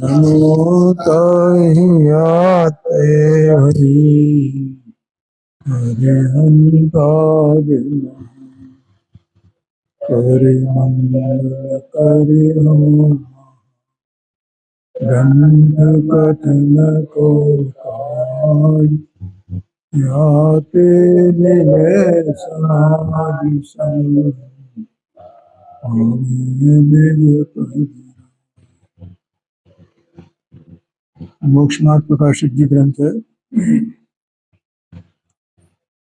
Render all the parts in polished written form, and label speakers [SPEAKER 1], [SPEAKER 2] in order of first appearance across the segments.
[SPEAKER 1] नमो तहियाते हरि हरि हंकार करे मंगल करे हम ग्रंथ कठिन को काज याते निवे समाधि संग मोक्ष मार्ग प्रकाशित जी ग्रंथ है।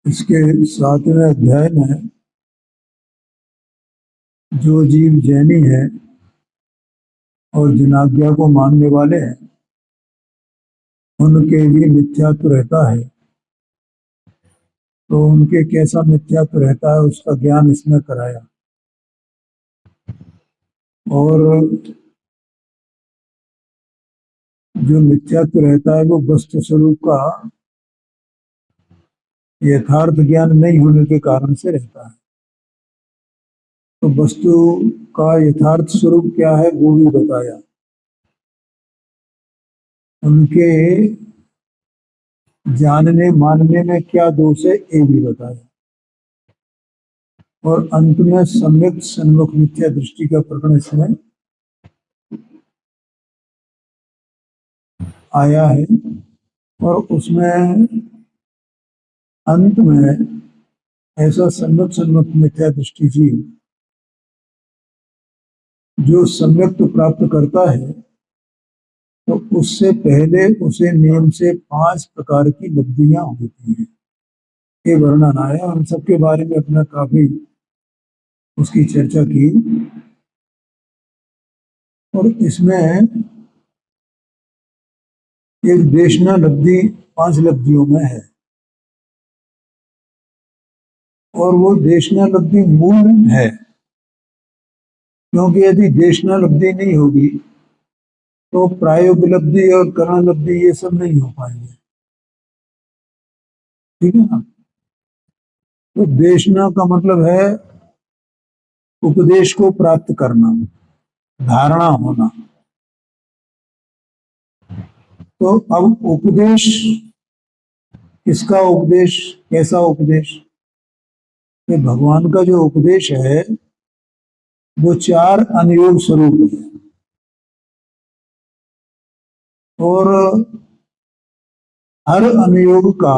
[SPEAKER 1] इसके 7वें अध्याय में जो जीव जैनी है और जिनाज्ञा को मानने वाले हैं उनके लिए मिथ्यात्व रहता है, तो उनके कैसा मिथ्यात्व रहता है उसका ज्ञान इसमें कराया। और जो मिथ्यात्व रहता है वो वस्तु स्वरूप का यथार्थ ज्ञान नहीं होने के कारण से रहता है। तो वस्तु का यथार्थ स्वरूप क्या है वो भी बताया। उनके जानने मानने में क्या दोष है ये भी बताया। और अंत में सम्यक सन्मुख मिथ्या दृष्टि का प्रकरण इसमें आया है। और उसमें अंत में ऐसा सम्यक सन्मुख मिथ्या दृष्टि जीव जो सम्यक तो प्राप्त करता है तो उससे पहले उसे नियम से 5 प्रकार की लब्धियां होती हैं, ये वर्णन आया। हम सबके बारे में अपना काफी उसकी चर्चा की। और इसमें एक देशना लब्धि 5 लब्धियों में है, और वो देशना लब्धि मूल है, क्योंकि यदि देशना लब्धि नहीं होगी तो प्रायोपलब्धि और करण लब्धि ये सब नहीं हो पाएंगे। ठीक है ना। तो देशना का मतलब है उपदेश को प्राप्त करना, धारणा होना। तो अब उपदेश, किसका उपदेश, कैसा उपदेश? कि भगवान का जो उपदेश है वो 4 अनयोग स्वरूप है। और हर अनुयोग का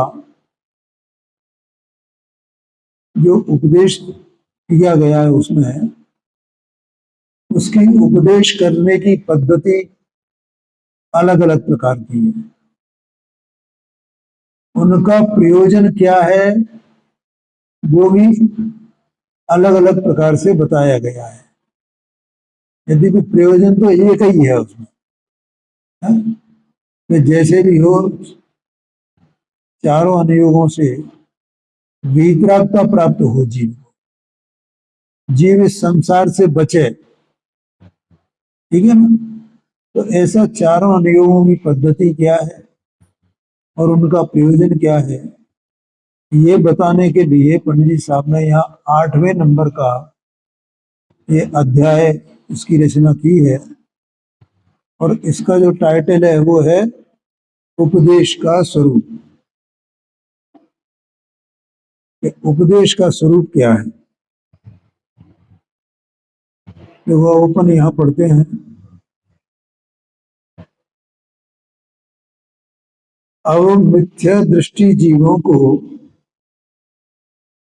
[SPEAKER 1] जो उपदेश किया गया है उसमें उसकी उपदेश करने की पद्धति अलग अलग प्रकार की है। उनका प्रयोजन क्या है वो भी अलग अलग प्रकार से बताया गया है। यदि भी प्रयोजन तो एक ही है उसमें, है? तो जैसे भी हो चारों अनुयोगों से वीतरागता प्राप्त हो जीव को, जीव इस संसार से बचे। ठीक है ना। तो ऐसा चारों अनुयोगों की पद्धति क्या है और उनका प्रयोजन क्या है ये बताने के लिए पंडित जी साहब ने यहाँ 8वें नंबर का ये अध्याय इसकी रचना की है। और इसका जो टाइटल है वो है उपदेश का स्वरूप। उपदेश का स्वरूप क्या है तो वो अपन यहाँ पढ़ते हैं। अब मिथ्या दृष्टि जीवों को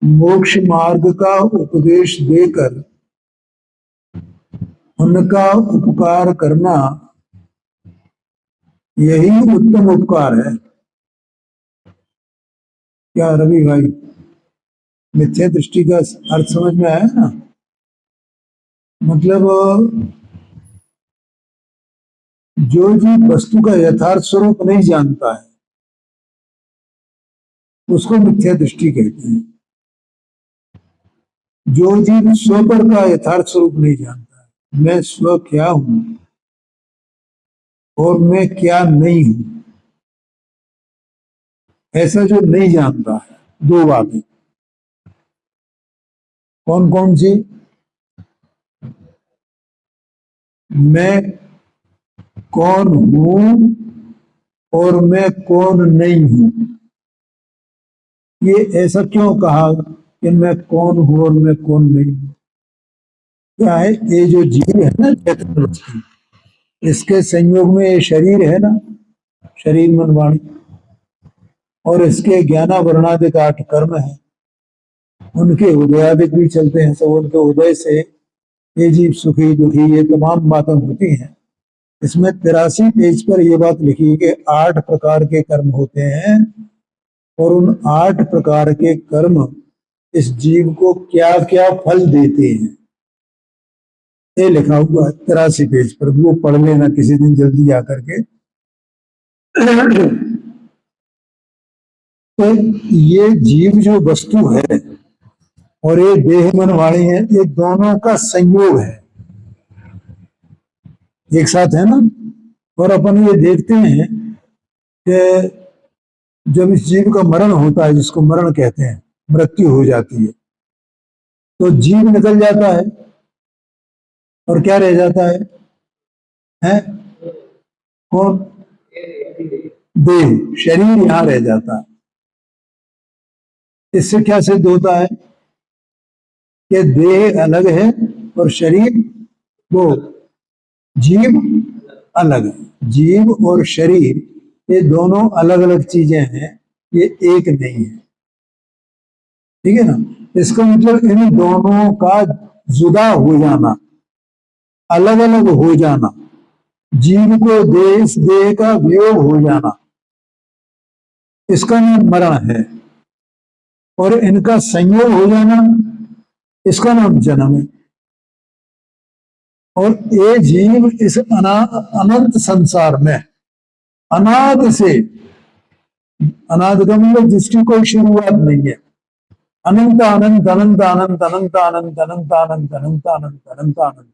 [SPEAKER 1] मोक्ष मार्ग का उपदेश देकर उनका उपकार करना यही उत्तम उपकार है। क्या रवि भाई, मिथ्या दृष्टि का अर्थ समझ में आया ना? मतलब जो जीव वस्तु का यथार्थ स्वरूप नहीं जानता है उसको मिथ्या दृष्टि कहते हैं। जो जीव स्व का यथार्थ स्वरूप नहीं जानता है, मैं स्व क्या हूं और मैं क्या नहीं हूं, ऐसा जो नहीं जानता है दो बातें। कौन कौन सी? मैं कौन हूं और मैं कौन नहीं हूं। ये ऐसा क्यों कहा कि मैं कौन हूं और मैं कौन नहीं हूं? क्या है, ये जो जीव है ना चैतन्य वस्तु, इसके संयोग में ये शरीर है ना, शरीर मन वाणी, और इसके ज्ञाना वर्णादिक 8 कर्म है, उनके उदयादिक भी चलते हैं। सब उनके उदय से ये जीव सुखी दुखी ये तमाम बातें होती हैं। इसमें 83 पेज पर यह बात लिखी कि 8 प्रकार के कर्म होते हैं, और उन 8 प्रकार के कर्म इस जीव को क्या क्या फल देते हैं, ये लिखा हुआ है 83 पेज पर। वो पढ़ लेना किसी दिन जल्दी आकर के। तो ये जीव जो वस्तु है और ये देह मन वाणी है, ये दोनों का संयोग है, एक साथ है ना। और अपन ये देखते हैं कि जब इस जीव का मरण होता है, जिसको मरण कहते हैं, मृत्यु हो जाती है, तो जीव निकल जाता है और क्या रह जाता है? हैं? कौन? देह, शरीर यहां रह जाता है। इससे क्या सिद्ध होता है कि देह अलग है और शरीर, वो जीव अलग है। जीव और शरीर ये दोनों अलग अलग चीजें हैं, ये एक नहीं है। ठीक है ना? इसका मतलब इन दोनों का जुदा हो जाना, अलग अलग हो जाना, जीव को देह का वियोग हो जाना, इसका नाम मरण है। और इनका संयोग हो जाना, इसका नाम जन्म है। और ये जीव इस अनंत संसार में अनाद से, अनाद का मतलब जिसकी कोई शुरुआत नहीं है, अनंत अनंत अनंत अनंत अनंत अनंत अनंत अनंत अनंत अनंत अनंत अनंत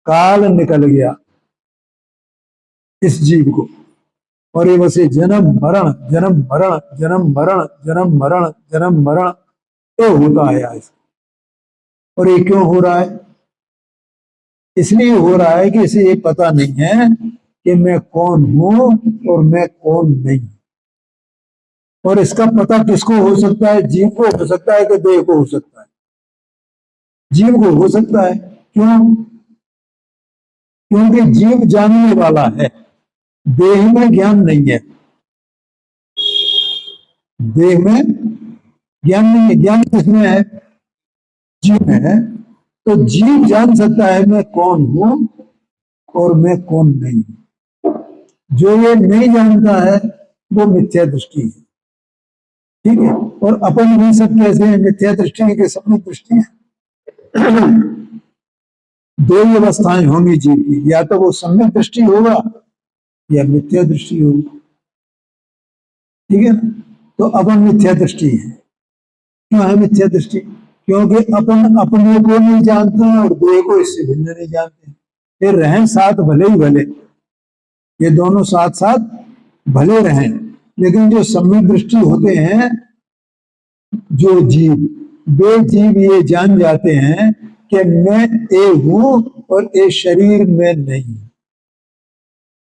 [SPEAKER 1] काल निकल गया इस जीव को। और ये बस जन्म मरण जन्म मरण जन्म मरण जन्म मरण जन्म मरण तो होता है ऐसा। और ये क्यों हो रहा है? इसलिए हो रहा है कि इसे ये पता नहीं है कि मैं कौन हूं और मैं कौन नहीं। और इसका पता किसको हो सकता है? जीव को हो सकता है कि देह को हो सकता है? जीव को हो सकता है। क्यों? क्योंकि जीव जानने वाला है, देह में ज्ञान नहीं है। देह में ज्ञान नहीं है। ज्ञान किसमें है? जीव में है। तो जीव जान सकता है मैं कौन हूं और मैं कौन नहीं हूं। जो ये नहीं जानता है वो मिथ्या दृष्टि है। ठीक है? और अपन भी सब कैसे हैं? मिथ्या दृष्टि के सपने दृष्टि है। दो ही अवस्थाएं होंगी जीव की, या तो वो सम्यक दृष्टि होगा या मिथ्या दृष्टि होगी। ठीक है ना? तो अपन मिथ्या दृष्टि है। क्यों है मिथ्या दृष्टि? क्योंकि अपन अपने को नहीं जानते हैं और देह को इससे भिन्न नहीं जानते हैं। फिर रहें साथ भले ही भले, ये दोनों साथ साथ भले रहें, लेकिन जो सम्यक दृष्टि होते हैं, जो जीव, वे जीव ये जान जाते हैं कि मैं ए हूं और ए शरीर में नहीं,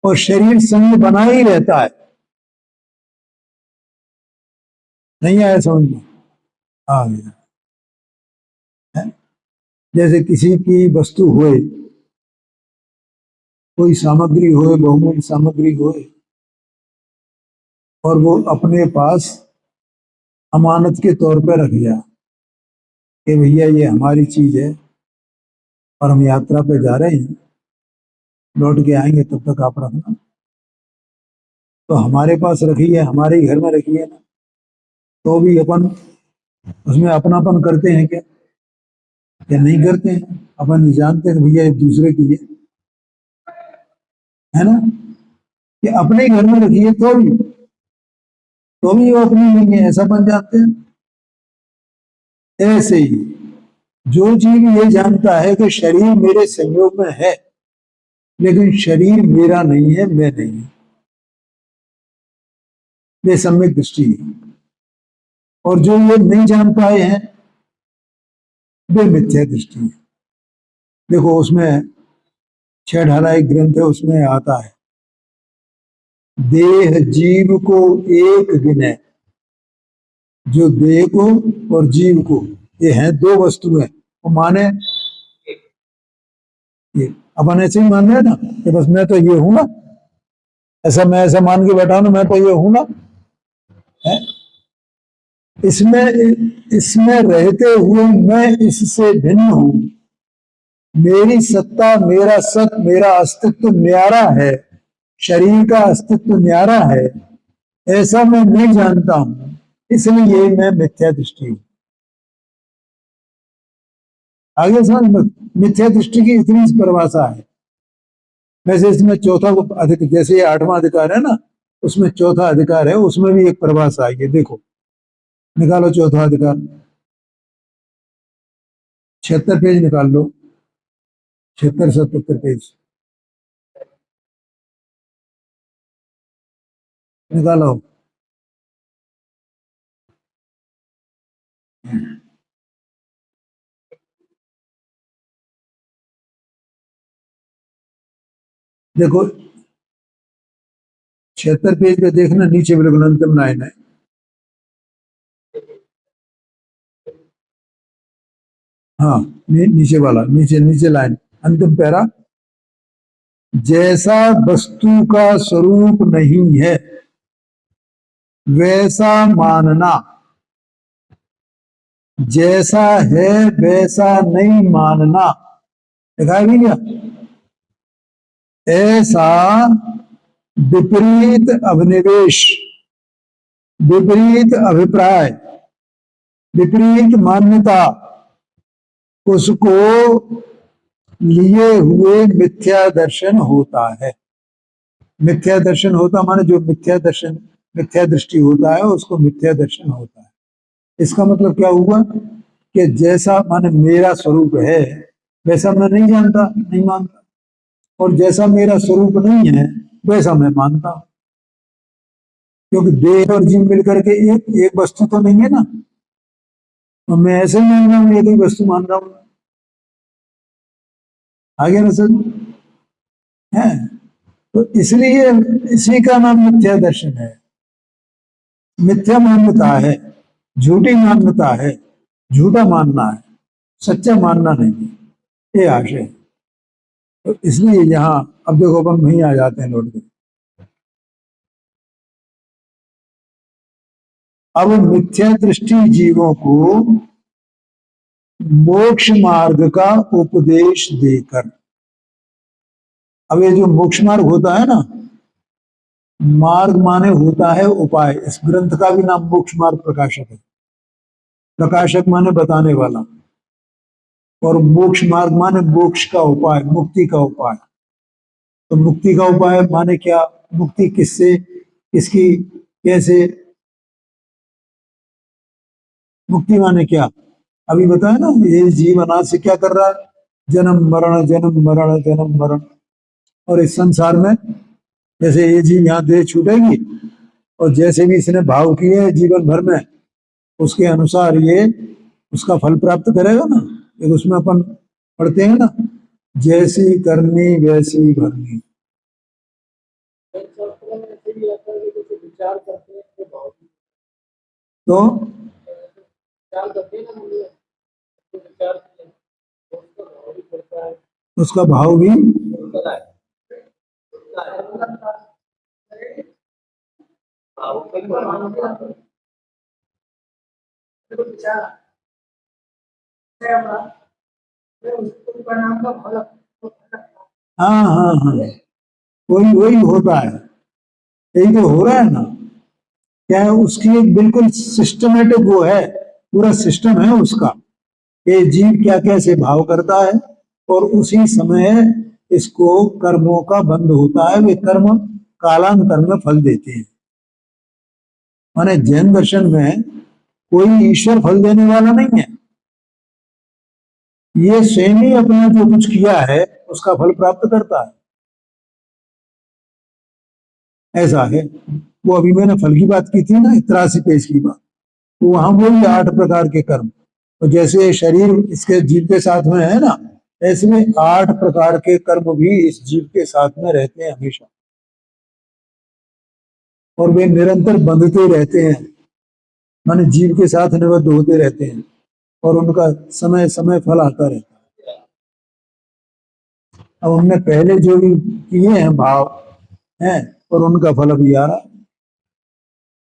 [SPEAKER 1] और शरीर संग बना ही रहता है। नहीं आया समझ में? आ गया है? जैसे किसी की वस्तु होए, कोई सामग्री होए, बहुमूल्य सामग्री होए, और वो अपने पास अमानत के तौर पर रख गया कि भैया ये हमारी चीज है और हम यात्रा पे जा रहे हैं, लौट के आएंगे, तब तक आप रखना। तो हमारे पास रखी है, हमारे घर में रखी है ना, तो भी अपन उसमें अपनापन करते हैं क्या? या नहीं करते हैं? अपन जानते हैं भैया एक दूसरे की है ना, कि अपने घर में रखी है तो भी वो अपनी नहीं है, ऐसा बन जाते हैं। ऐसे ही जो जीव ये जानता है कि शरीर मेरे संयोग में है, लेकिन शरीर मेरा नहीं है, मैं नहीं हूं, ये सम्यक दृष्टि है। और जो ये नहीं जान पाए हैं वे मिथ्या दृष्टि है। देखो उसमें छह ढाला एक ग्रंथ है, उसमें आता है देह जीव को एक गिने, जो देह को और जीव को, ये हैं दो वस्तुएं, वो माने ये अपन ऐसे ही मान रहे हैं ना कि बस मैं तो ये हूं ना, ऐसा मैं ऐसा मान के बैठा हूं, मैं तो ये हूं ना है। इसमें इसमें रहते हुए मैं इससे भिन्न हूं, मेरी सत्ता, मेरा सत, मेरा अस्तित्व न्यारा है, शरीर का अस्तित्व न्यारा है, ऐसा मैं नहीं जानता हूं, इसलिए मैं मिथ्या दृष्टि हूं। आगे समझ, मिथ्या दृष्टि की इतनी परिभाषा है। वैसे इसमें चौथा अधिकार, जैसे ये आठवां अधिकार है ना, उसमें चौथा अधिकार है, उसमें भी एक परिभाषा है, ये देखो निकालो चौथा अधिकार, 76 पेज निकाल लो, 76-77 पेज निकालो। देखो 76 पेज पे देखना, नीचे बिल्कुल अंतिम लाइन है, हाँ नीचे वाला, नीचे नीचे लाइन, अंतिम पैरा, जैसा वस्तु का स्वरूप नहीं है वैसा मानना, जैसा है वैसा नहीं मानना, दिखाई भी क्या, ऐसा विपरीत अभिनिवेश, विपरीत अभिप्राय, विपरीत मान्यता, उसको लिए हुए मिथ्या दर्शन होता है। मिथ्या दर्शन होता माने जो मिथ्या दर्शन, मिथ्या दृष्टि होता है उसको मिथ्या दर्शन होता है। इसका मतलब क्या हुआ कि जैसा माने मेरा स्वरूप है वैसा मैं नहीं जानता, नहीं मानता, और जैसा मेरा स्वरूप नहीं है वैसा मैं मानता हूं, क्योंकि देह और जीव मिलकर के एक एक वस्तु तो नहीं है ना, तो मैं ऐसे मान रहा हूं, एक ही वस्तु मान रहा हूं। आगे ना सर है, तो इसलिए इसी का नाम मिथ्या दर्शन है, मिथ्या मान्यता है, झूठी मान्यता है, झूठा मानना है, सच्चा मानना नहीं है, ये आशय है। तो इसलिए यहाँ अब देखो अपन वहीं आ जाते हैं लौट के। अब मिथ्या दृष्टि जीवों को मोक्ष मार्ग का उपदेश देकर, अब ये जो मोक्ष मार्ग होता है ना, मार्ग माने होता है उपाय, इस ग्रंथ का भी नाम मोक्ष मार्ग प्रकाशक है, प्रकाशक माने बताने वाला, और मोक्ष मार्ग माने मोक्ष का उपाय, मुक्ति का उपाय। तो मुक्ति का उपाय माने क्या, मुक्ति किससे, किसकी, कैसे, मुक्ति माने क्या, अभी बताया ना, ये जीव अनाथ से क्या कर रहा है, जन्म मरण जन्म मरण जन्म मरण, और इस संसार में जैसे ये जीव यहाँ देह छूटेगी और जैसे भी इसने भाव किए हैं जीवन भर में उसके अनुसार ये उसका फल प्राप्त करेगा ना। एक उसमें अपन पढ़ते हैं ना, जैसी करनी वैसी भरनी, तो उसका भाव भी हाँ हाँ हाँ, वही वही होता है, यही तो हो रहा है ना। क्या है, उसकी एक बिल्कुल सिस्टमेटिक वो है, पूरा सिस्टम है उसका, ये जीव क्या कैसे भाव करता है और उसी समय इसको कर्मों का बंध होता है, वे कर्म कालांतर में फल देते हैं। माने जैन दर्शन में कोई ईश्वर फल देने वाला नहीं है, ये स्वयं ही अपना जो कुछ किया है उसका फल प्राप्त करता है, ऐसा है। वो अभी मैंने फल की बात की थी ना, 83 पेज की बात, तो वहां वही 8 प्रकार के कर्म। तो जैसे शरीर इसके जीव के साथ में है ना, ऐसे में 8 प्रकार के कर्म भी इस जीव के साथ में रहते हैं हमेशा, और वे निरंतर बंधते रहते हैं, माने जीव के साथ निबद्ध होते रहते हैं, और उनका समय समय फल आता रहता है। अब हमने पहले जो भी किए हैं भाव हैं, और उनका फल अभी आ रहा।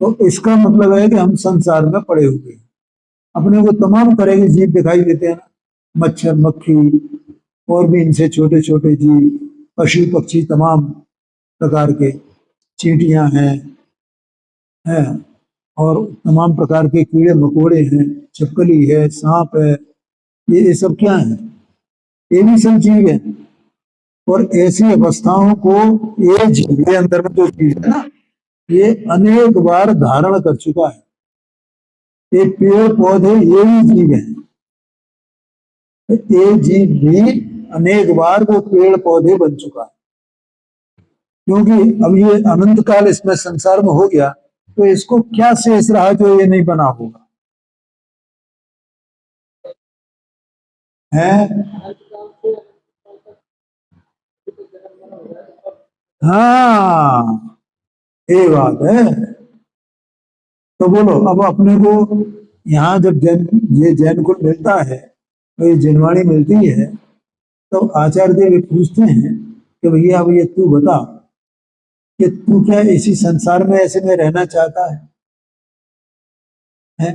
[SPEAKER 1] तो इसका मतलब है कि हम संसार में पड़े हुए हैं, अपने को तमाम तरह के जीव दिखाई देते हैं ना, मच्छर मक्खी और भी इनसे छोटे छोटे जीव, पशु पक्षी तमाम प्रकार के, चींटियां हैं, और तमाम प्रकार के कीड़े मकोड़े हैं, छिपकली है, सांप है, ये सब क्या है? ये भी सब जीव है। और ऐसी अवस्थाओं को ये जीव के अंदर में जो चीज है ना, ये अनेक बार धारण कर चुका है। ये पेड़ पौधे ये भी जीव हैं, ये जीव भी अनेक बार वो पेड़ पौधे बन चुका है, क्योंकि अब ये अनंत काल इसमें संसार में हो गया, तो इसको क्या शेष रहा जो ये नहीं बना होगा है? हाँ, ये बात है। तो बोलो, अब अपने को यहाँ जब ये जैन कुल मिलता है, तो ये जिनवाणी मिलती है, तो आचार्य देव पूछते हैं कि भैया अब ये तू बता कि तू क्या इसी संसार में ऐसे में रहना चाहता है?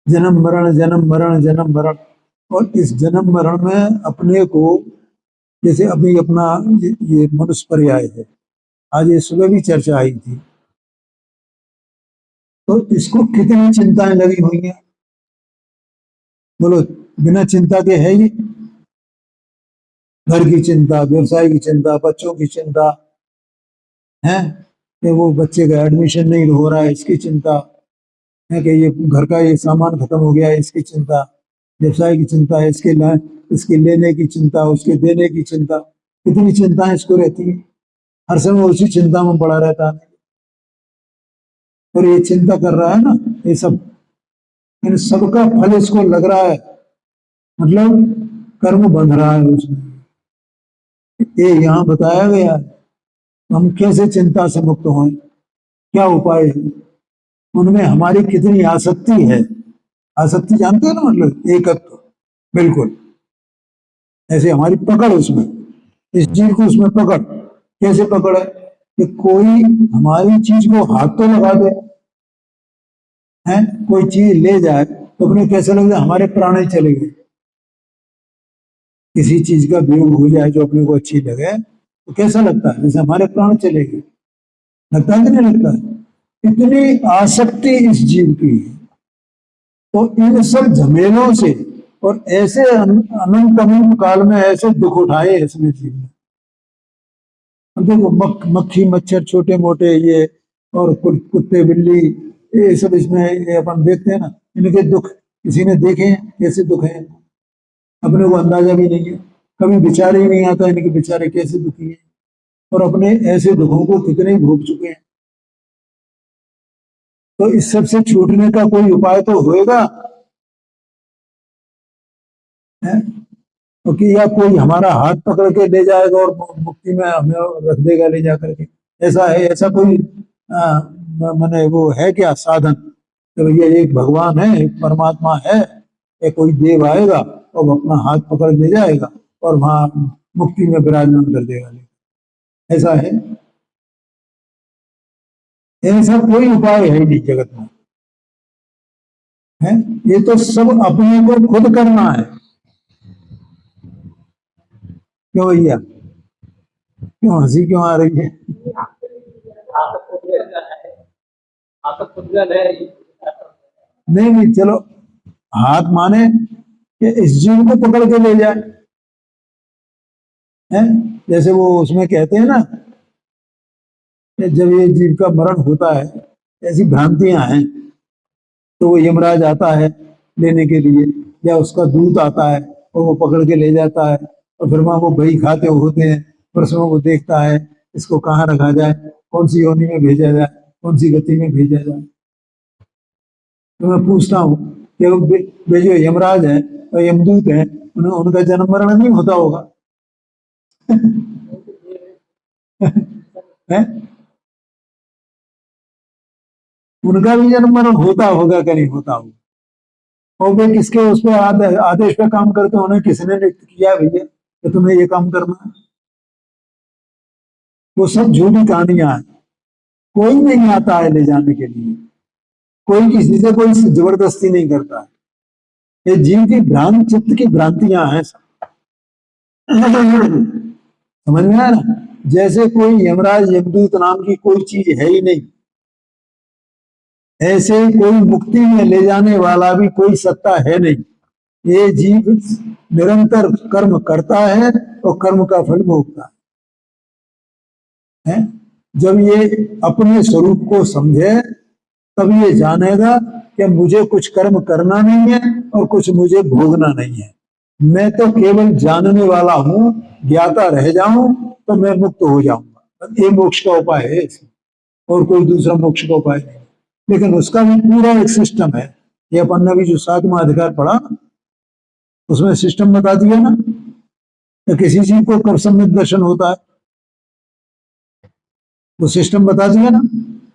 [SPEAKER 1] जन्म मरण जन्म मरण जन्म मरण, और इस जन्म मरण में अपने को, जैसे अभी अपना ये मनुष्य पर्याय है, आज ये सुबह भी चर्चा आई थी, तो इसको कितनी चिंताएं लगी हुई हैं, बोलो। बिना चिंता के है ये? घर की चिंता, व्यवसाय की चिंता, बच्चों की चिंता है कि वो बच्चे का एडमिशन नहीं हो रहा है, इसकी चिंता है कि ये घर का ये सामान खत्म हो गया है, इसकी चिंता, व्यवसाय की चिंता है, इसके लेने की चिंता, उसके देने की चिंता, कितनी चिंताएं इसको रहती है, हर समय उसी चिंता में पड़ा रहता है। और ये चिंता कर रहा है ना, ये सब, इन सबका फल इसको लग रहा है, मतलब कर्म बंध रहा है उसमें। ये यहाँ बताया गया है, हम कैसे चिंता से मुक्त हों, क्या उपाय है, उनमें हमारी कितनी आसक्ति है। आसक्ति जानते हो ना, मतलब एकत्व, बिल्कुल ऐसे हमारी पकड़ उसमें, इस चीज को उसमें पकड़, कैसे पकड़ है कि कोई हमारी चीज को हाथ तो लगा दे, है कोई चीज ले जाए तो अपने कैसे लग जाए, हमारे प्राण ही चले गए। किसी चीज का वियोग हो जाए जो अपने को अच्छी लगे, तो कैसा लगता है, जैसे हमारे प्राण चले गए, लगता है कि नहीं लगता है? इतनी आसक्ति इस जीव की है। तो इन सब झमेलों से, और ऐसे अनंत अनंत काल में ऐसे दुख उठाए इसने जीव ने। अब देखो मक्खी मच्छर छोटे मोटे ये, और कुत्ते बिल्ली, ये सब इसमें ये अपन देखते हैं ना, इनके दुख किसी ने देखे हैं कैसे दुख है? अपने को अंदाजा भी नहीं है, कभी विचार ही नहीं आता इनके बेचारे कैसे दुखी हैं, और अपने ऐसे दुखों को कितने भोग चुके हैं। तो इस सब से छूटने का कोई उपाय तो होएगा, है? क्योंकि या कोई हमारा हाथ पकड़ के ले जाएगा और मुक्ति में हमें रख देगा ले जा करके, ऐसा है? ऐसा कोई मैंने वो है क्या साधन कि भैया एक भगवान है, एक परमात्मा है, या कोई देव आएगा और वो अपना हाथ पकड़ ले जाएगा और वहां मुक्ति में विराजमान कर देगा? ऐसा है? ऐसा कोई उपाय है नहीं जगत में, है? ये तो सब अपने को खुद करना है। क्यों भैया, क्यों हंसी क्यों आ रही है? नहीं नहीं, चलो, हाथ माने कि इस जीव को पकड़ के ले जाए, है? जैसे वो उसमें कहते हैं ना कि जब ये जीव का मरण होता है, ऐसी भ्रांतियां हैं, तो वो यमराज आता है लेने के लिए, या उसका दूत आता है और वो पकड़ के ले जाता है, और फिर वहां वो बही खाते होते हैं, प्रश्नों को देखता है, इसको कहाँ रखा जाए, कौन सी योनि में भेजा जाए, कौन सी गति में भेजा जाए। तो मैं पूछता हूँ कि वे जो यमराज है और यमदूत है, उनका जन्म मरण नहीं होता होगा? है? उनका भी जन्म मरण होता होगा कि नहीं होता होगा? और वे किसके उस पर आदेश पे काम करते, उन्हें किसने नियुक्त किया भैया कि तुम्हें ये काम करना है? वो सब झूठी कहानियां हैं। कोई नहीं आता है ले जाने के लिए, कोई किसी से कोई जबरदस्ती नहीं करता है। ये जीव की भ्रांत चित्त की भ्रांतियां हैं सब। समझ में आया ना? जैसे कोई यमराज यमदूत नाम की कोई चीज है ही नहीं, ऐसे कोई मुक्ति में ले जाने वाला भी कोई सत्ता है नहीं। ये जीव निरंतर कर्म करता है और कर्म का फल भोगता है। जब ये अपने स्वरूप को समझे तब ये जानेगा कि मुझे कुछ कर्म करना नहीं है और कुछ मुझे भोगना नहीं है। मैं तो केवल जानने वाला हूं, ज्ञाता रह जाऊं तो मैं मुक्त हो जाऊंगा। ये मोक्ष का उपाय है इसमें, और कोई दूसरा मोक्ष का उपाय नहीं। लेकिन उसका भी पूरा एक सिस्टम है। ये अपन ने भी जो 7वां अधिकार पढ़ा, उसमें सिस्टम बता दिया ना कि किसी चीज को कब सम्यक दर्शन होता है, वो सिस्टम बता दिया ना।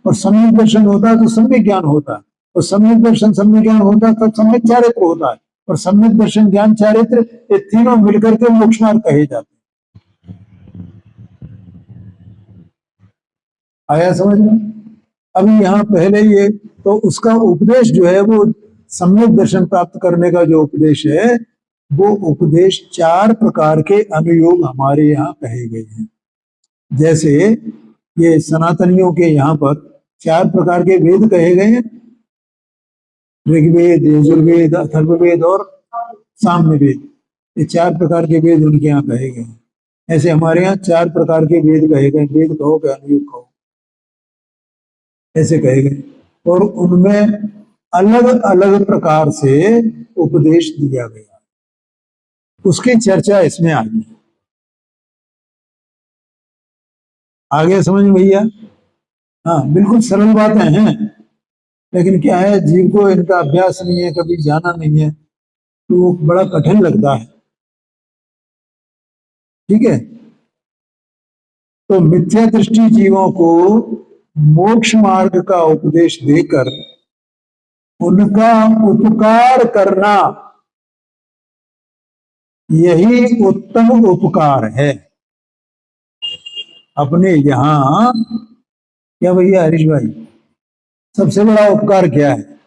[SPEAKER 1] और सम्यक दर्शन होता है तो सम्यक ज्ञान होता है, और सम्यक दर्शन सम्यक ज्ञान होता है तब सम्यक चारित्र होता है, और सम्यक दर्शन ज्ञान चारित्र ये तीनों मिलकर के मोक्ष मार्ग कहे जाते हैं। आया समझ में? अभी यहाँ पहले ये तो उसका उपदेश जो है वो सम्यक दर्शन प्राप्त करने का जो उपदेश है, वो उपदेश 4 प्रकार के अनुयोग हमारे यहाँ कहे गए हैं। जैसे ये सनातनियों के यहाँ पर 4 प्रकार के वेद कहे गए हैं, ऋग्वेद, यजुर्वेद, अथर्ववेद और सामवेद। ये 4 प्रकार के वेद उनके यहाँ कहे गए हैं। ऐसे हमारे यहाँ 4 प्रकार के वेद कहे गए, वेद कहो कि अनुयोग कहो, ऐसे कहे गए। और उनमें अलग अलग प्रकार से उपदेश दिया गया, उसकी चर्चा इसमें आई है। आगे समझ में भैया? हाँ, बिल्कुल सरल बातें हैं, लेकिन क्या है, जीव को इनका अभ्यास नहीं है, कभी जाना नहीं है, तो वो बड़ा कठिन लगता है। ठीक है? तो मिथ्या दृष्टि जीवों को मोक्ष मार्ग का उपदेश देकर उनका उपकार करना, यही उत्तम उपकार है। अपने यहाँ क्या भैया हरीश भाई, सबसे बड़ा उपकार क्या है?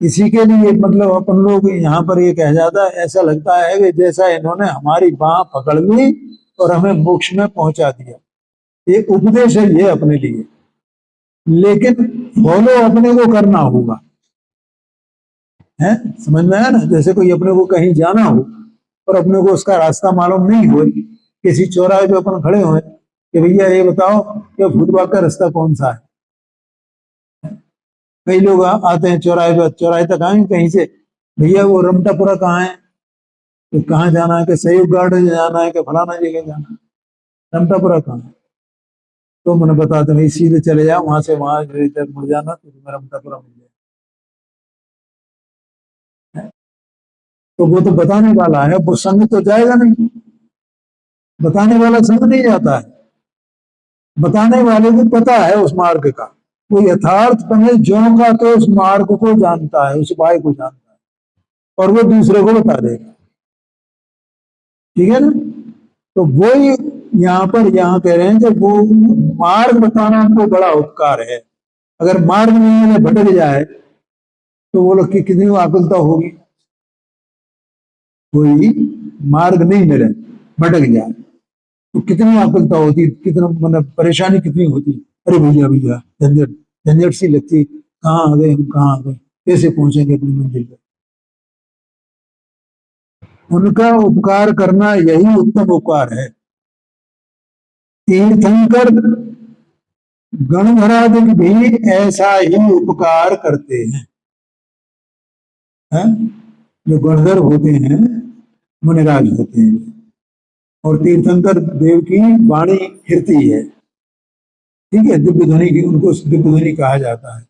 [SPEAKER 1] इसी के लिए मतलब अपन लोग यहाँ पर ये कह जाता है, ऐसा लगता है कि जैसा इन्होंने हमारी बाह पकड़ ली और हमें मोक्ष में पहुंचा दिया। ये उपदेश है ये अपने लिए, लेकिन फॉलो अपने को करना होगा। है, समझ में आया ना? जैसे कोई अपने को कहीं जाना हो और अपने को उसका रास्ता मालूम नहीं हो, किसी चौराहे पे अपन खड़े हुए कि भैया ये बताओ कि फुटपाथ का रास्ता कौन सा है। कई लोग आते हैं चौराहे पे, चौराहे तक आए कहीं से, भैया वो रमटापुरा कहाँ है, तो कहाँ जाना है, कि सहयोग गार्डन जाना है, कि फलाना जगह जाना है, रमटापुरा कहाँ है? तो मैंने बताते भाई सीधे चले जाओ, वहां से वहां इधर मुड़ जाना तो तुम्हें रमटापुरा मिल जाए। तो वो तो बताने वाला है, वो संग तो जाएगा नहीं, बताने वाला संग नहीं जाता है। बताने वाले को पता है उस मार्ग का, वो यथार्थ पने ज्यों का तो उस मार्ग को जानता है, उस उपाय को जानता है, और वो दूसरे को बता देगा। ठीक है ना? तो वो यहाँ पर यहाँ कह रहे हैं कि वो मार्ग बताना हमको बड़ा उपकार है। अगर मार्ग नहीं है, भटक जाए, तो वो लोग की कितनी आकुलता होगी। कोई मार्ग नहीं मिले, भटक जाए, तो कितनी आकुलता होती, कितना मतलब परेशानी कितनी होती। अरे भैया भैया, झंझट झंझट सी लगती, कहाँ आ गए हम, कहाँ आ गए, कैसे पहुंचेंगे अपनी मंजिल पर। उनका उपकार करना यही उत्तम उपकार है। तीर्थंकर गणधरादिक भी ऐसा ही उपकार करते हैं, है? जो गणधर होते हैं, मुनिराज होते हैं, और तीर्थंकर देव की वाणी फिरती है। ठीक है, दिव्य ध्वनि की, उनको दिव्य ध्वनि कहा जाता है।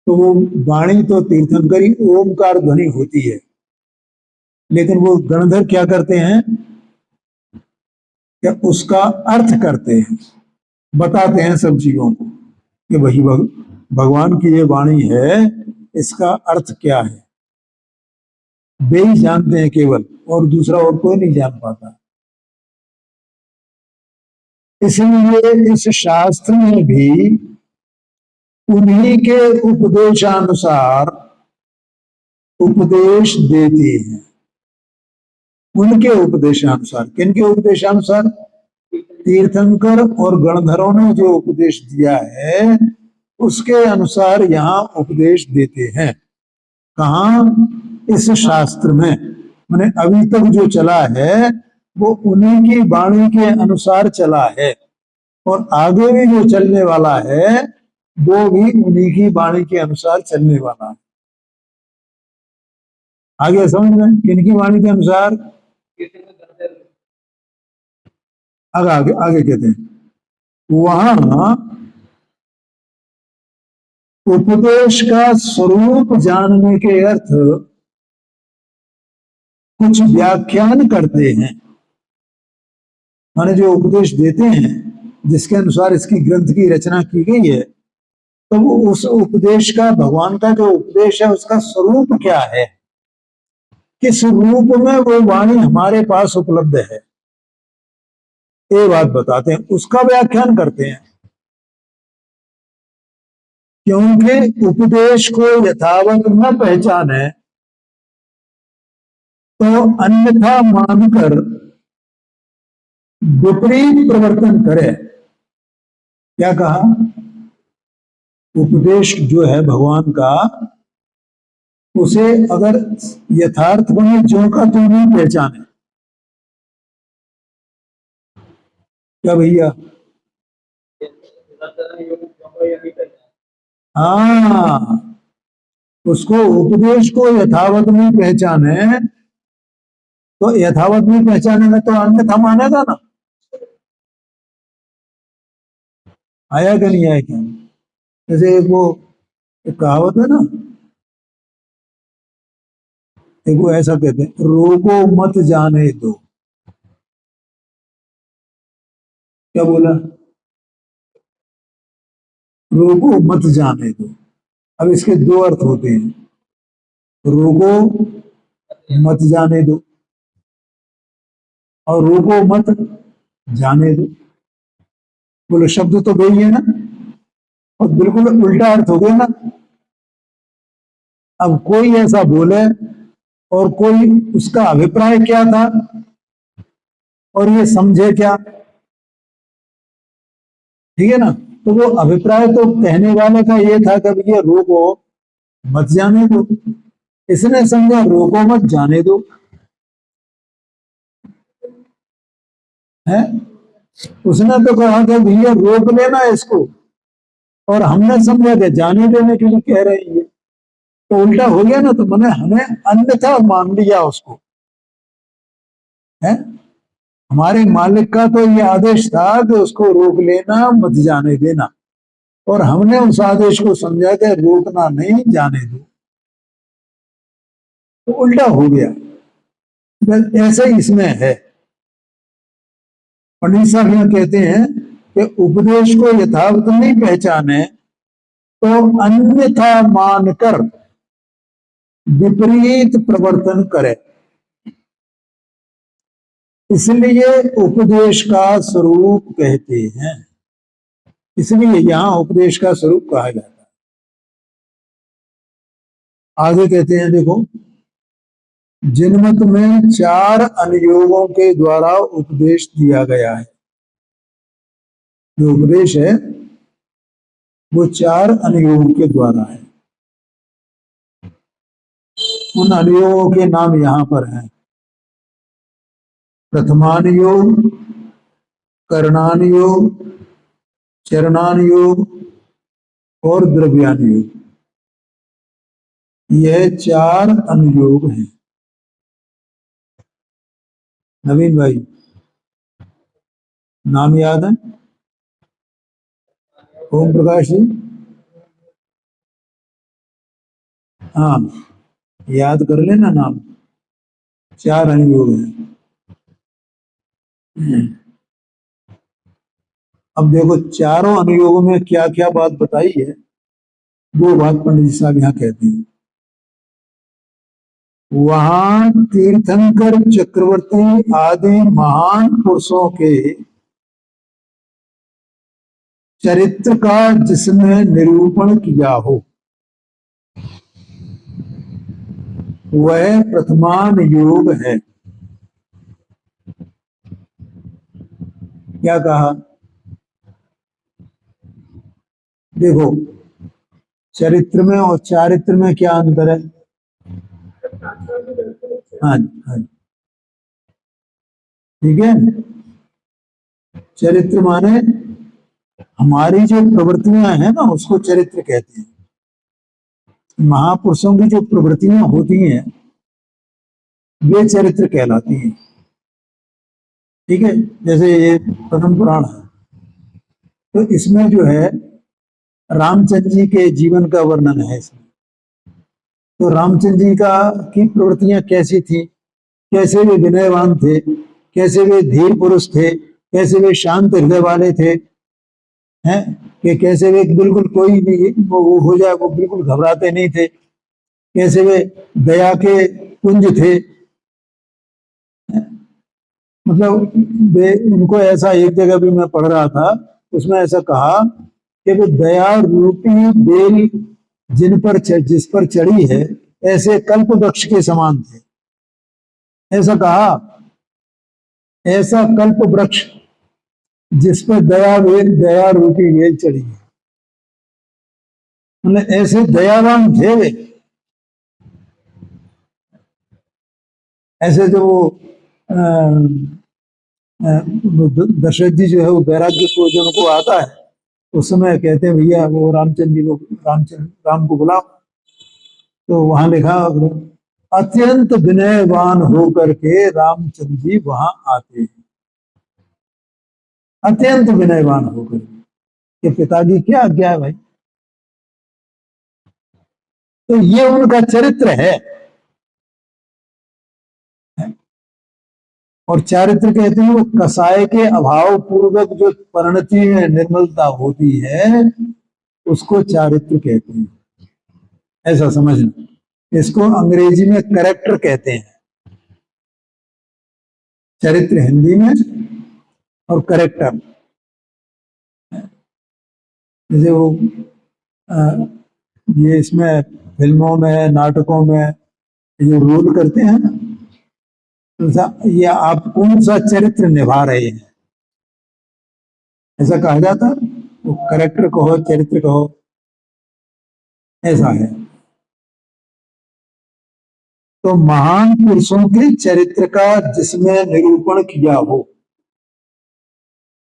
[SPEAKER 1] तो वो वाणी तो तीर्थंकरी ओमकार ध्वनि होती है, लेकिन वो गणधर क्या करते हैं कि उसका अर्थ करते हैं, बताते हैं सब चीजों को कि वही भगवान की ये वाणी है, इसका अर्थ क्या है। वे ही जानते हैं केवल, और दूसरा और कोई नहीं जान पाता। इसलिए इस शास्त्र में भी उन्हीं के उपदेशानुसार उपदेश देते हैं। उनके उपदेशानुसार, किनके उपदेशानुसार? तीर्थंकर और गणधरों ने जो उपदेश दिया है उसके अनुसार यहाँ उपदेश देते हैं। कहा? इस शास्त्र में। मैंने अभी तक जो चला है वो उन्हीं की वाणी के अनुसार चला है, और आगे भी जो चलने वाला है वो भी उन्हीं की वाणी के अनुसार चलने वाला है। आगे समझ में? किनकी वाणी के अनुसार? आगे आगे आगे कहते हैं वहां उपदेश का स्वरूप जानने के अर्थ कुछ व्याख्यान करते हैं। माने जो उपदेश देते हैं, जिसके अनुसार इसकी ग्रंथ की रचना की गई है, तो वो उस उपदेश का, भगवान का जो उपदेश है उसका स्वरूप क्या है, किस रूप में वो वाणी हमारे पास उपलब्ध है, ये बात बताते हैं, उसका व्याख्यान करते हैं। क्योंकि उपदेश को यथावत न पहचाने तो अन्यथा मानकर विपरीत प्रवर्तन करे। क्या कहा? उपदेश जो है भगवान का, उसे अगर यथार्थ बने ज्यों का त्यों नहीं पहचाने। क्या भैया? हाँ, उसको उपदेश को यथावत नहीं पहचाने तो यथावत नहीं पहचानेगा तो अन्यथा मानेगा ना। आया कि नहीं आया? क्या जैसे एक कहावत है ना, एक वो ऐसा कहते हैं, रोको मत जाने दो। क्या बोला? रोको मत जाने दो। अब इसके दो अर्थ होते हैं, रोको मत जाने दो और रोको मत जाने दो। बोलो, शब्द तो वही है ना, और बिल्कुल उल्टा अर्थ हो गया ना। अब कोई ऐसा बोले और कोई, उसका अभिप्राय क्या था और ये समझे क्या, ठीक है ना। तो वो अभिप्राय तो कहने वाले का ये था कि ये रोको मत जाने दो, इसने समझा रोको मत जाने दो है। उसने तो कहा कि भैया रोक लेना इसको, और हमने समझा कि जाने देने के लिए कह रही है, तो उल्टा हो गया ना। तो मैंने हमें अन्यथा मान लिया उसको है। हमारे मालिक का तो ये आदेश था कि उसको रोक लेना, मत जाने देना, और हमने उस आदेश को समझा कि रोकना नहीं, जाने दो, तो उल्टा हो गया। बस ऐसे ही इसमें है। पंडित साहब यहाँ कहते हैं कि उपदेश को यथावत नहीं पहचाने तो अन्यथा मानकर विपरीत प्रवर्तन करे। इसलिए उपदेश का स्वरूप कहते हैं, इसलिए यहां उपदेश का स्वरूप कहा जाता है। आगे कहते हैं, देखो, जिनमत में 4 अनुयोगों के द्वारा उपदेश दिया गया है। जो उपदेश है वो 4 अनुयोगों के द्वारा है। उन अनुयोगों के नाम यहां पर हैं। प्रथमानुयोग, कर्णानुयोग, चरणानुयोग और द्रव्यानुयोग, यह 4 अनुयोग हैं। नवीन भाई, नाम याद है? ओम प्रकाश जी, हाँ, याद कर लेना नाम, 4 अनुयोग हैं। अब देखो चारों अनुयोगों में क्या क्या बात बताई है, वो बात पंडित जी साहब यहाँ कहते हैं। वहां तीर्थंकर चक्रवर्ती आदि महान पुरुषों के चरित्र का जिसमें निरूपण किया हो, वह प्रथमान योग है। क्या कहा? देखो, चरित्र में और चारित्र में क्या अंतर है? हाँ जी, हाँ जी, ठीक है। चरित्र माने हमारी जो प्रवृत्तियां हैं ना, उसको चरित्र कहते हैं। महापुरुषों की जो प्रवृत्तियां होती हैं, वे चरित्र कहलाती हैं। ठीक है, जैसे ये पद्म पुराण है, तो इसमें जो है रामचंद्र जी के जीवन का वर्णन है इसमें। तो रामचंद्र जी का की प्रवृत्तियां कैसी थी, कैसे वे विनयवान थे, कैसे वे धीर पुरुष थे, कैसे वे शांत हृदय वाले थे, हैं कि कैसे वे बिल्कुल कोई भी वो हो जाए वो बिल्कुल घबराते नहीं थे, कैसे वे दया के पुंज थे। मतलब वे उनको ऐसा, एक जगह भी मैं पढ़ रहा था, उसमें ऐसा कहा कि वो दया रूपी बेल जिस पर चढ़ी है, ऐसे कल्प वृक्ष के समान थे। ऐसा कहा, ऐसा कल्प वृक्ष जिस पर दया रूपी बेल चढ़ी है। मतलब ऐसे दयावान थे वे। ऐसे जो वो दशरथ जी जो है वो वैराग्य को जो उनको आता है, उस समय कहते हैं भैया वो रामचंद्र जी को, राम को बुलाओ। तो वहां लिखा, अत्यंत विनयवान होकर के रामचंद्र जी वहां आते हैं। अत्यंत विनयवान होकर के पिताजी क्या आज्ञा है भाई। तो ये उनका चरित्र है। और चारित्र कहते हैं वो कसाय के अभाव पूर्वक जो परिणति में निर्मलता होती है, उसको चारित्र कहते हैं। ऐसा समझना। इसको अंग्रेजी में करेक्टर कहते हैं। चरित्र हिंदी में, और करेक्टर जैसे वो ये इसमें फिल्मों में, नाटकों में जो रोल करते हैं ना, तो ये आप कौन सा चरित्र निभा रहे हैं, ऐसा कहा जाता। तो करेक्टर कहो, चरित्र कहो, ऐसा है। तो महान पुरुषों के चरित्र का जिसमें निरूपण किया हो,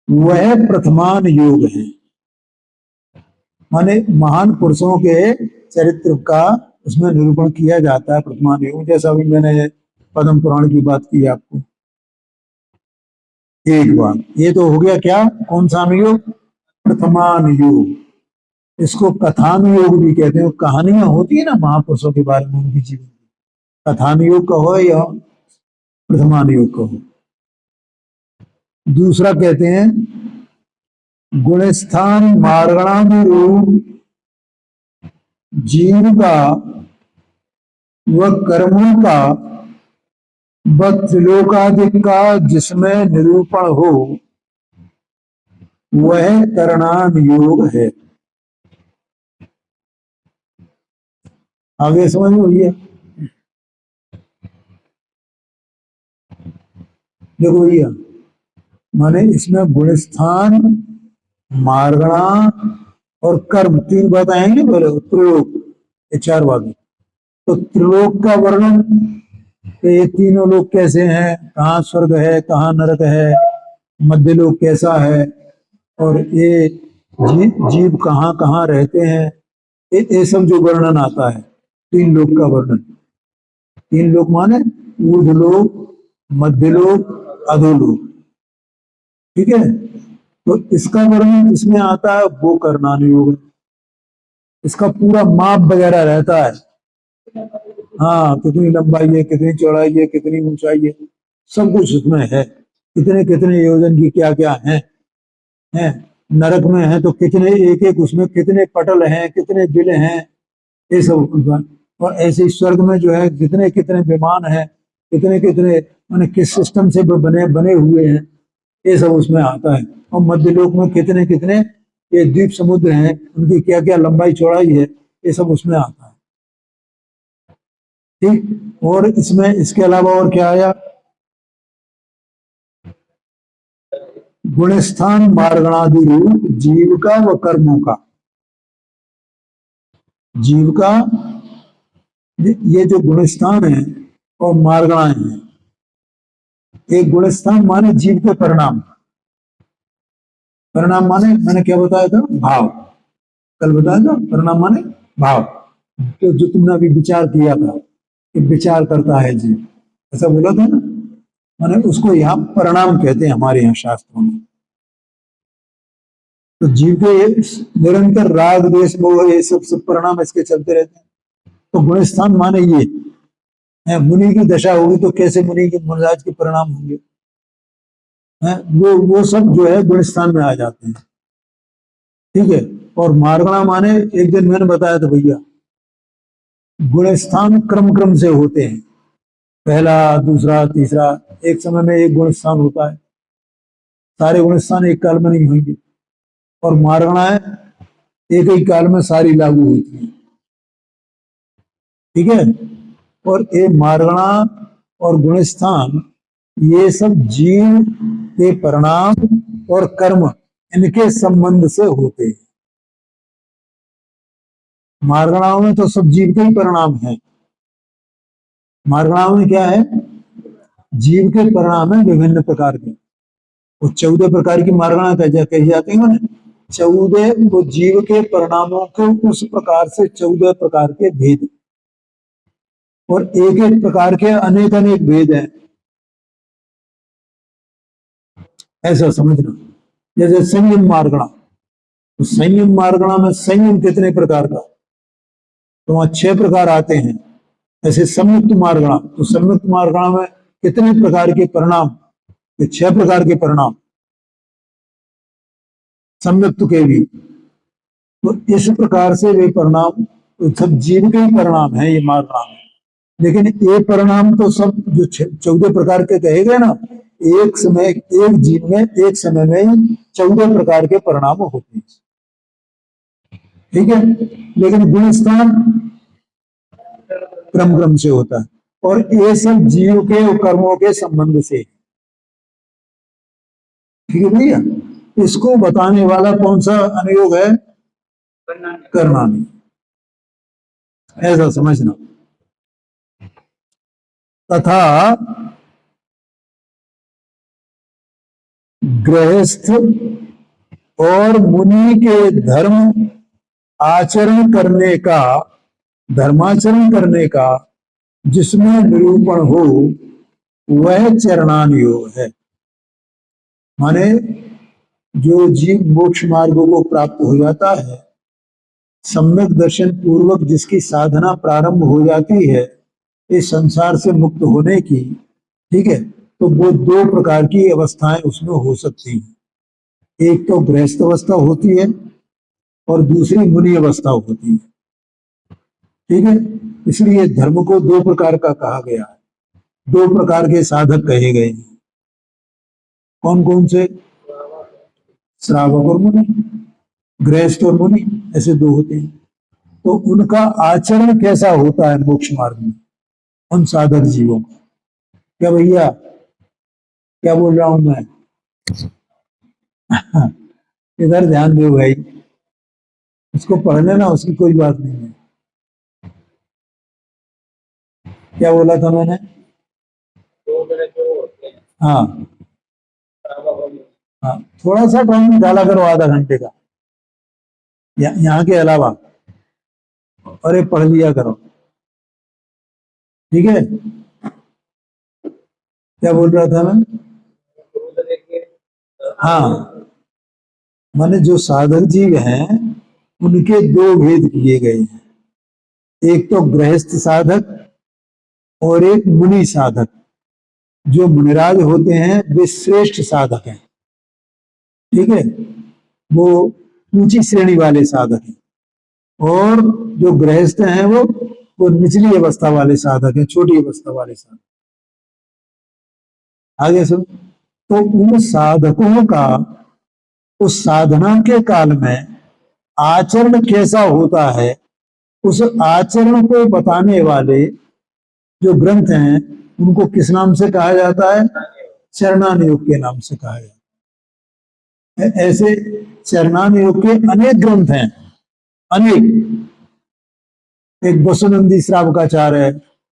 [SPEAKER 1] वह प्रथमान योग है। माने महान पुरुषों के चरित्र का उसमें निरूपण किया जाता है प्रथमान योग। जैसा भी मैंने पद्म पुराण की बात की आपको। एक बात ये तो हो गया, क्या कौन सा अनुयोग? प्रथमान योग। इसको कथानुयोग भी कहते हैं। कहानियां होती है ना महापुरुषों के बारे में, उनकी जीवन की, कथानुयोग कहो या प्रथमानुयोग कहो। दूसरा कहते हैं गुणस्थान मार्गणानुरूप जीव का व कर्मों का व त्रिलोकादि का जिसमें निरूपण हो, वह करणानुयोग है। आगे समझ में हुई है? देखो भैया, माने इसमें गुणस्थान, मार्गणा और कर्म, 3 बात आएंगे। बोले त्रिलोक, ये 4 बातें। तो त्रिलोक का वर्णन, तो ये तीनों लोग कैसे हैं, कहाँ स्वर्ग है, कहाँ नरक है, मध्य लोक कैसा है, और ये जीव कहाँ कहाँ रहते हैं, ये सब जो वर्णन आता है, 3 लोक का वर्णन। 3 लोक माने ऊर्ध्व लोक, मध्य लोक, अधोलोक। ठीक है, तो इसका वर्णन इसमें आता है, वो करणानुयोग है। इसका पूरा माप वगैरह रहता है। हाँ, कितनी लंबाई है, कितनी चौड़ाई है, कितनी ऊंचाई है, सब कुछ उसमें है। कितने कितने योजन की क्या क्या है। नरक में है तो कितने, एक एक उसमें कितने पटल हैं, कितने बिल हैं, ये सब उसमें। और ऐसे ही स्वर्ग में जो है कितने कितने विमान हैं, कितने कितने माने किस सिस्टम से वो बने बने हुए हैं, ये सब उसमें आता है। और मध्यलोक में कितने कितने ये द्वीप समुद्र हैं, उनकी क्या क्या लंबाई चौड़ाई है, ये सब उसमें आता है। ठीक। और इसमें इसके अलावा और क्या आया? गुणस्थान मार्गणादि रूप जीव का व कर्मों का। जीव का ये जो गुणस्थान है और मार्गणाएं हैं। एक गुणस्थान माने जीव के परिणाम। परिणाम माने मैंने क्या बताया था? भाव। कल बताया था परिणाम माने भाव। तो जो तुमने अभी विचार किया था कि विचार करता है जीव, ऐसा बोला था ना, माने उसको यहाँ परिणाम कहते हैं हमारे यहाँ शास्त्रों में। तो जीव के ये निरंतर राग द्वेष मोह ये सब परिणाम इसके चलते रहते हैं। तो गुणस्थान माने ये है। मुनि की दशा होगी तो कैसे मुनि के मुनिराज के परिणाम होंगे, है वो सब जो है गुणस्थान में आ जाते हैं। ठीक है। और मार्गणा माने एक दिन मैंने बताया था भैया, गुणस्थान क्रम क्रम से होते हैं, पहला दूसरा तीसरा, एक समय में एक गुणस्थान होता है। सारे गुणस्थान एक काल में नहीं होंगे। और मार्गणाएं एक ही काल में सारी लागू होती है। ठीक है। और ये मार्गणा और गुणस्थान ये सब जीव के परिणाम और कर्म इनके संबंध से होते हैं। मार्गणाओं में तो सब जीव के ही परिणाम है। मार्गणाओं में क्या है? जीव के परिणाम है विभिन्न प्रकार के। वो 14 प्रकार की मार्गणा कही जाती है। 14 वो जीव के परिणामों के उस प्रकार से 14 प्रकार के भेद, और एक एक प्रकार के अनेक अनेक भेद हैं, ऐसा समझना। जैसे संयम मार्गणा, तो संयम मार्गणा में संयम कितने प्रकार का, तो वहां 6 प्रकार आते हैं। ऐसे संयुक्त मार्गणा, तो संयुक्त मार्गणा में कितने प्रकार के परिणाम, ये 6 प्रकार के परिणाम संयुक्त के भी। तो इस प्रकार से वे परिणाम तो सब जीव के ही परिणाम है, ये मार्गणा है। लेकिन ये परिणाम तो सब जो 14 प्रकार के कहे गए ना, एक समय एक जीव में एक समय में 14 प्रकार के परिणाम होते हैं। ठीक है। लेकिन गुणस्थान क्रम क्रम से होता है, और ये सब जीव के कर्मों के संबंध से। ठीक है भैया। इसको बताने वाला कौन सा अनुयोग है? करना नहीं, ऐसा समझना। तथा गृहस्थ और मुनि के धर्म आचरण करने का, धर्माचरण करने का जिसमें निरूपण हो वह चरणान योग है। माने जो जीव मोक्ष मार्गों को प्राप्त हो जाता है, सम्यक दर्शन पूर्वक जिसकी साधना प्रारंभ हो जाती है इस संसार से मुक्त होने की, ठीक है, तो वो 2 प्रकार की अवस्थाएं उसमें हो सकती हैं। एक तो गृहस्थ अवस्था होती है और दूसरी मुनि अवस्था होती है। ठीक है। इसलिए धर्म को 2 प्रकार का कहा गया है, 2 प्रकार के साधक कहे गए हैं। कौन कौन से? श्रावक और मुनि, गृहस्थ और मुनि, ऐसे 2 होते हैं। तो उनका आचरण कैसा होता है मोक्ष मार्ग में, उन साधक जीवों का? क्या भैया, क्या बोल रहा हूं मैं? इधर ध्यान दो भाई, उसको पढ़ लेना, उसकी कोई बात नहीं है। क्या बोला था मैंने? हाँ हाँ, थोड़ा सा टाइम निकाला करो, आधा घंटे का, यहाँ के अलावा, और ये पढ़ लिया करो। ठीक है। क्या बोल रहा था मैं? हाँ, माने जो साधक जीव हैं उनके 2 भेद किए गए हैं। एक तो गृहस्थ साधक और एक मुनि साधक। जो मुनिराज होते हैं वे श्रेष्ठ साधक हैं, ठीक है, वो ऊंची श्रेणी वाले साधक हैं। और जो गृहस्थ हैं वो निचली अवस्था वाले साधक हैं, छोटी अवस्था वाले साधक। आगे सुन। तो उन साधकों का उस साधना के काल में आचरण कैसा होता है, उस आचरण को बताने वाले जो ग्रंथ हैं उनको किस नाम से कहा जाता है? चरणान योग के नाम से कहा जाता है। ऐसे चरणान योग के अनेक ग्रंथ हैं, अनेक। एक वसुनंदी श्रावकाचार्य है,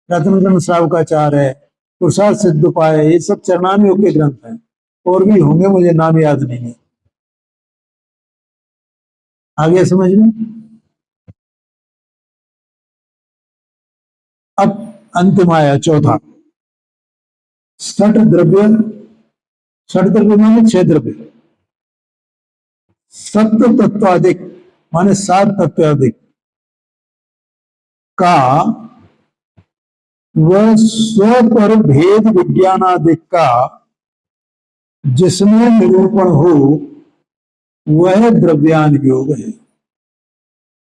[SPEAKER 1] रत्नगण श्रावकाचार्य है, पुरुषार्थ सिद्धोपाय है, ये सब चरणान योग के ग्रंथ हैं। और भी होंगे, मुझे नाम याद नहीं है। आगे समझ में। अब अंतिम आया चौथा, षट द्रव्य। षट द्रव्य माने 6 द्रव्य। सप्त तत्वाधिक माने 7 तत्वाधिक का वह स्व पर भेद विज्ञानादिक का जिसमें निरूपण हो वह द्रव्यान योग है।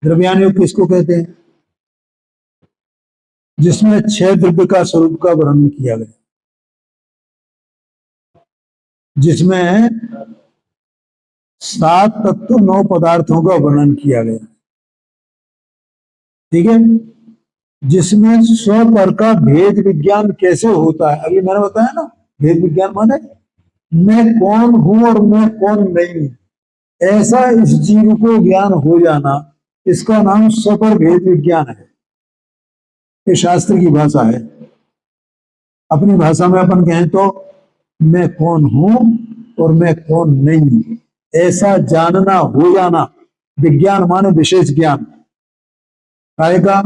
[SPEAKER 1] द्रव्यान योग किसको कहते हैं? जिसमें 6 द्रव्य का स्वरूप का वर्णन किया गया, जिसमें 7 तत्व 9 पदार्थों का वर्णन किया गया, ठीक है। जिसमें स्व पर का भेद विज्ञान कैसे होता है, अभी मैंने बताया ना, भेद विज्ञान माने मैं कौन हूं और मैं कौन नहीं हूं, ऐसा इस जीव को ज्ञान हो जाना, इसका नाम स्व पर भेद विज्ञान है। ये शास्त्र की भाषा है। अपनी भाषा में अपन कहें तो मैं कौन हूं और मैं कौन नहीं हूं, ऐसा जानना हो जाना। विज्ञान माने विशेष ज्ञान आएगा।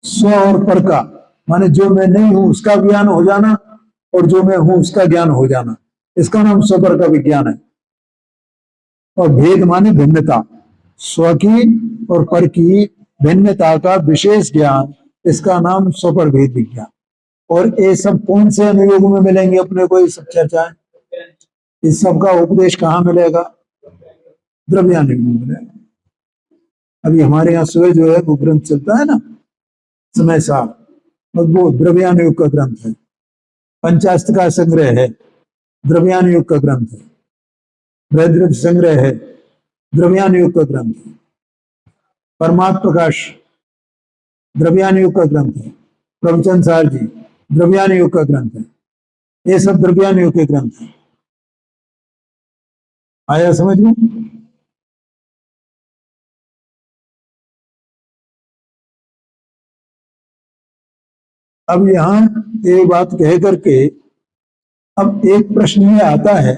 [SPEAKER 1] स्व और पर का माने जो मैं नहीं हूं उसका ज्ञान हो जाना, और जो मैं हूं उसका ज्ञान हो जाना, इसका नाम स्व पर का विज्ञान है। और भेद माने भिन्नता, स्व की और पर की भिन्नता का विशेष ज्ञान, इसका नाम स्व पर भेद विज्ञान। और ये सब कौन से अनुयोग में मिलेंगे अपने को? ये सब चर्चाएं, इस सब का उपदेश कहाँ मिलेगा? द्रव्यानुयोग में मिलेगा। अभी हमारे यहाँ सुबह जो है वो ग्रंथ चलता है ना, समय साल, और वो द्रव्यानुयोग का ग्रंथ है। पंचास्त का संग्रह है, द्रव्यानुयोग का ग्रंथ है। वैद्य संग्रह है, द्रव्यानुयोग का ग्रंथ है। परमात्म प्रकाश द्रव्यानुयोग का ग्रंथ है। प्रवचन सार जी द्रव्यानुयोग का ग्रंथ है। ये सब द्रव्यानुयोग के ग्रंथ हैं। आया समझ में? अब यहां एक बात कह करके अब एक प्रश्न ये आता है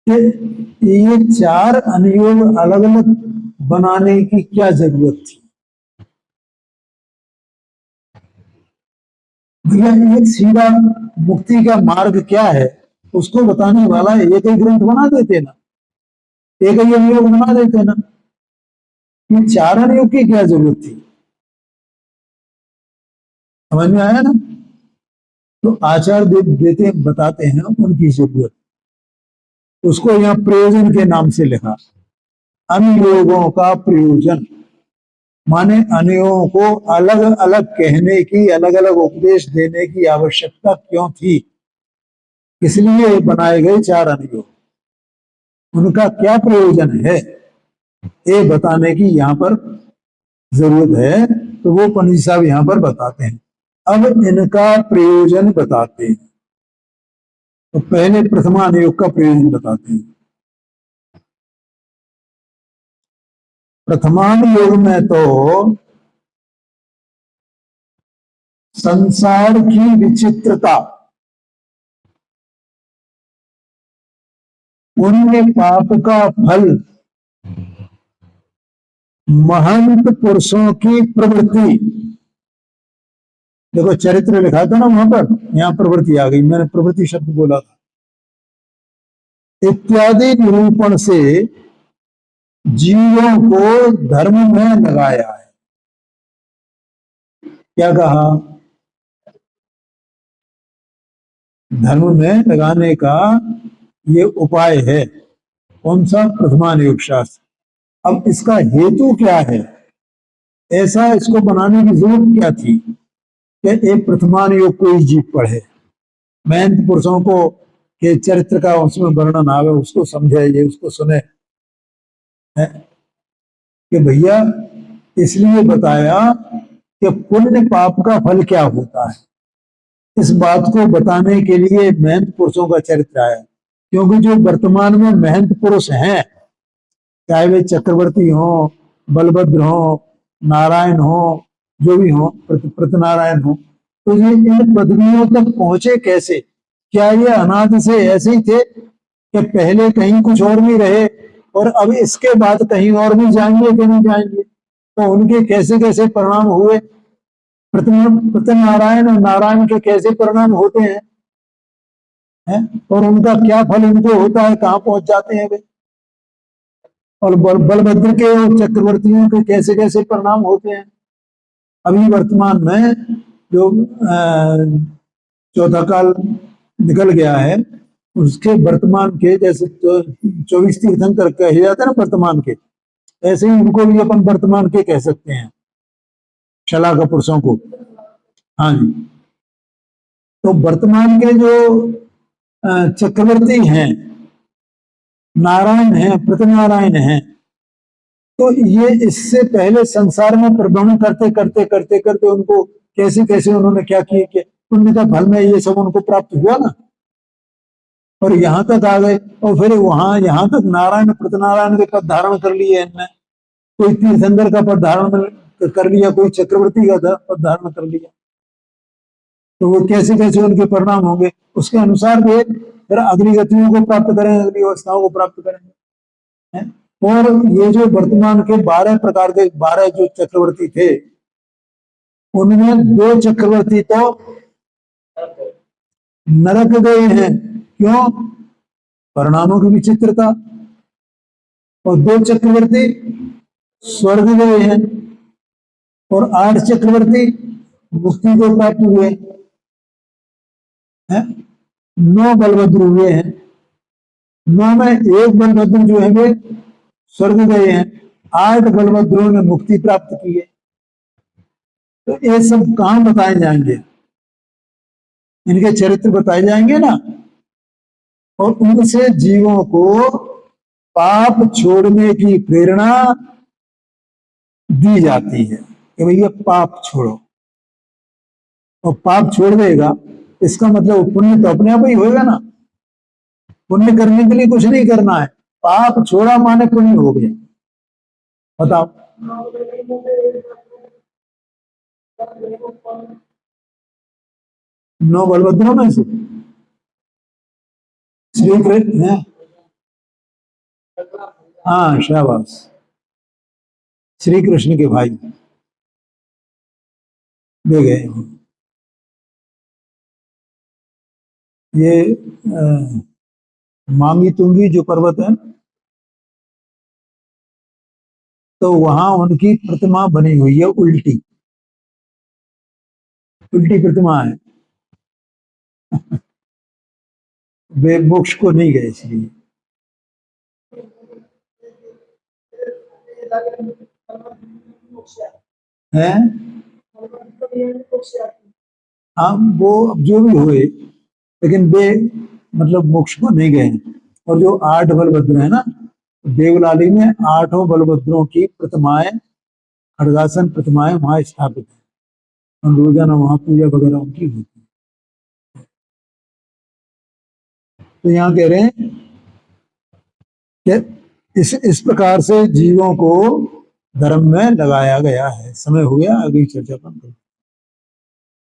[SPEAKER 1] कि ये 4 अनुयोग अलग अलग बनाने की क्या जरूरत थी? भैया एक सीधा मुक्ति का मार्ग क्या है उसको बताने वाला एक ही ग्रंथ बना देते ना, एक ही अनुयोग बना देते ना। ये 4 अनुयोग की क्या जरूरत थी? समझ में आया ना? तो आचार्य देते बताते हैं उनकी जरूरत, उसको यहाँ प्रयोजन के नाम से लिखा। अनुयोगों का प्रयोजन माने अनुयोगों को अलग अलग कहने की, अलग अलग उपदेश देने की आवश्यकता क्यों थी, इसलिए बनाए गए 4 अनुयोग, उनका क्या प्रयोजन है ये बताने की यहाँ पर जरूरत है। तो वो पंडित साहब यहाँ पर बताते हैं। अब इनका प्रयोजन बताते हैं। तो पहले प्रथमानुयोग का प्रयोजन बताते हैं। प्रथमानुयोग में तो संसार की विचित्रता, उनमें पाप का फल, महंत पुरुषों की प्रवृत्ति, देखो चरित्र लिखा था ना वहां पर, यहां प्रवृत्ति आ गई, मैंने प्रवृत्ति शब्द बोला था, इत्यादि निरूपण से जीवों को धर्म में लगाया है। क्या कहा? धर्म में लगाने का ये उपाय है। कौन सा? प्रथमान योग शास्त्र। अब इसका हेतु क्या है? ऐसा इसको बनाने की जरूरत क्या थी कि एक प्रथमान योग कोई जीव पढ़े, महंत पुरुषों को के चरित्र का उसमें वर्णन आवे, उसको समझे, उसको सुने, है कि भैया इसलिए बताया कि पुण्य पाप का फल क्या होता है। इस बात को बताने के लिए महंत पुरुषों का चरित्र आया, क्योंकि जो वर्तमान में महंत पुरुष हैं, चाहे वे चक्रवर्ती हो, बलभद्र हो, नारायण हो, जो भी हो, प्रतनारायण हो, तो ये इन पदवियों तक पहुंचे कैसे? क्या ये अनादि से ऐसे ही थे कि पहले कहीं कुछ और भी रहे और अब इसके बाद कहीं और भी जाएंगे कि नहीं जाएंगे? तो उनके कैसे कैसे परिणाम हुए? प्रतनारायण और नारायण के कैसे परिणाम होते हैं, है? और उनका क्या फल उनको होता है, कहाँ पहुंच जाते हैं वे? और बलभद्र के और चक्रवर्तियों के कैसे कैसे परिणाम होते हैं? अभी वर्तमान में जो चौथा काल निकल गया है, उसके वर्तमान के जैसे 24 तीर्थंकर कहे जाते हैं ना वर्तमान के, ऐसे ही उनको भी अपन वर्तमान के कह सकते हैं, शलाका पुरुषों को। हाँ जी। तो वर्तमान के जो चक्रवर्ती हैं, नारायण हैं, प्रतनारायण हैं, तो ये इससे पहले संसार में प्रभ्रमण करते करते करते करते उनको कैसे कैसे उन्होंने क्या किए कि पुण्य का फल में ये सब उनको प्राप्त हुआ ना, और यहाँ तक आ गए। और फिर वहां यहाँ तक नारायण प्रतनारायण के पद धारण कर लिए इनने, कोई तीर्थंकर का पद धारण कर लिया, कोई चक्रवर्ती का पद धारण कर लिया, तो वो कैसे कैसे उनके परिणाम होंगे, उसके अनुसार वे फिर अगली गतियों को प्राप्त करेंगे, अगली अवस्थाओं को प्राप्त करेंगे, है? और ये जो वर्तमान के 12 प्रकार के 12 जो चक्रवर्ती थे, उनमें 2 चक्रवर्ती तो नरक गए हैं। क्यों? परिणामों की विचित्रता। और 2 चक्रवर्ती स्वर्ग गए हैं, और 8 चक्रवर्ती मुक्ति को प्राप्त हुए हैं। 9 बलभद्र हुए हैं, 9 में 1 बलभद्र जो है वे स्वर्ग गए हैं, 8 बलभद्रों ने मुक्ति प्राप्त की है। तो ये सब कहां बताए जाएंगे? इनके चरित्र बताए जाएंगे ना, और उनसे जीवों को पाप छोड़ने की प्रेरणा दी जाती है कि भैया पाप छोड़ो, और पाप छोड़ देगा इसका मतलब पुण्य तो अपने आप ही होएगा ना। पुण्य करने के लिए कुछ नहीं करना है, पाप छोड़ा माने पुण्य हो गया। बताओ। 9 बलभद्रों में से श्री कृष्ण है। हाँ शाबाश, श्री कृष्ण के भाई वे गए। ये मांगी तुंगी जो पर्वत है, तो वहां उनकी प्रतिमा बनी हुई है, उल्टी उल्टी प्रतिमा है। वे मोक्ष को नहीं गए इसलिए। है हाँ, वो जो भी हुए, लेकिन वे मतलब मोक्ष को नहीं गए। और जो 8 बलभद्र है ना, देवलाली में 8 बलभद्रों की प्रतिमाएं, खड़गासन प्रतिमाएं वहां स्थापित है, और रोजाना वहां पूजा वगैरह उनकी होती है। तो यहाँ कह रहे हैं कि इस प्रकार से जीवों को धर्म में लगाया गया है। समय हो गया, अगली चर्चा पर।